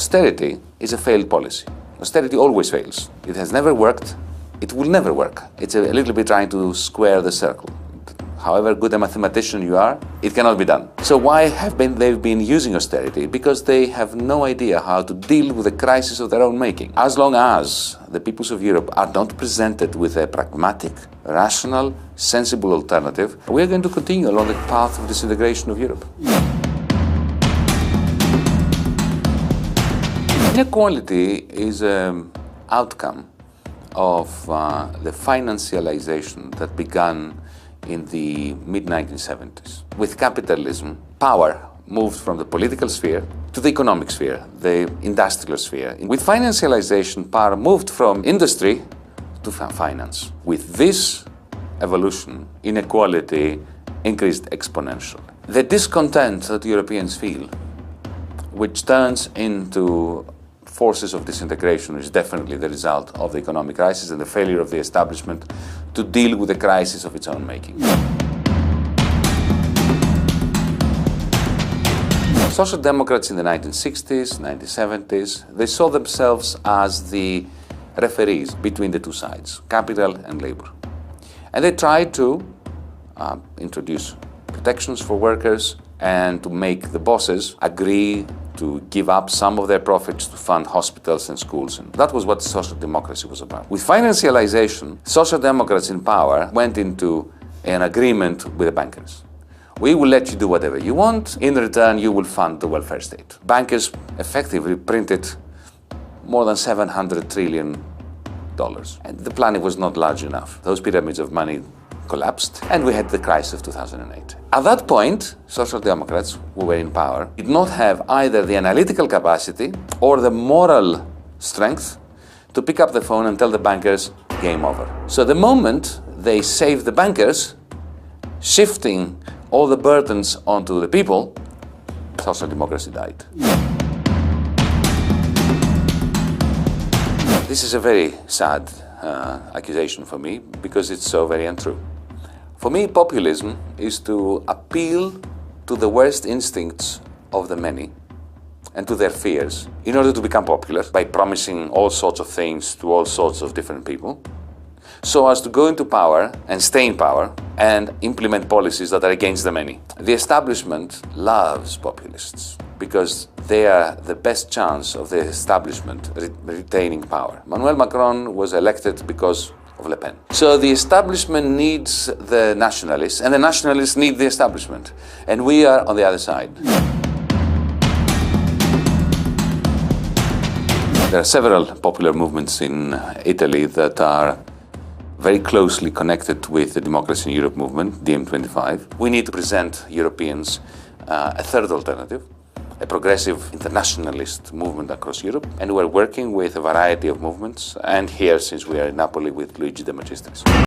austerity is a failed policy. Austerity always fails. It has never worked. It will never work. It's a little bit trying to square the circle. However good a mathematician you are, it cannot be done. So why have they been using austerity? Because they have no idea how to deal with the crisis of their own making. As long as the peoples of Europe are not presented with a pragmatic, rational, sensible alternative, we are going to continue along the path of disintegration of Europe. Inequality is an outcome of the financialization that began in the mid-1970s. With capitalism, power moved from the political sphere to the economic sphere, the industrial sphere. With financialization, power moved from industry to finance. With this evolution, inequality increased exponentially. The discontent that Europeans feel, which turns into forces of disintegration, is definitely the result of the economic crisis and the failure of the establishment to deal with the crisis of its own making. Social Democrats in the 1960s, 1970s, they saw themselves as the referees between the two sides, capital and labor. And they tried to introduce protections for workers and to make the bosses agree to give up some of their profits to fund hospitals and schools. And that was what social democracy was about. With financialization, social democrats in power went into an agreement with the bankers. We will let you do whatever you want. In return, you will fund the welfare state. Bankers effectively printed more than $700 trillion. And the planet was not large enough. Those pyramids of money collapsed, and we had the crisis of 2008. At that point, social democrats who were in power did not have either the analytical capacity or the moral strength to pick up the phone and tell the bankers, game over. So the moment they saved the bankers, shifting all the burdens onto the people, social democracy died. This is a very sad accusation for me because it's so very untrue. For me, populism is to appeal to the worst instincts of the many and to their fears in order to become popular by promising all sorts of things to all sorts of different people, so as to go into power and stay in power and implement policies that are against the many. The establishment loves populists because they are the best chance of the establishment retaining power. Emmanuel Macron was elected because of Le Pen. So the establishment needs the nationalists, and the nationalists need the establishment. And we are on the other side. There are several popular movements in Italy that are very closely connected with the Democracy in Europe movement, DiEM25. We need to present Europeans a third alternative, a progressive internationalist movement across Europe, and we're working with a variety of movements, and here, since we are in Napoli, with Luigi De Magistris.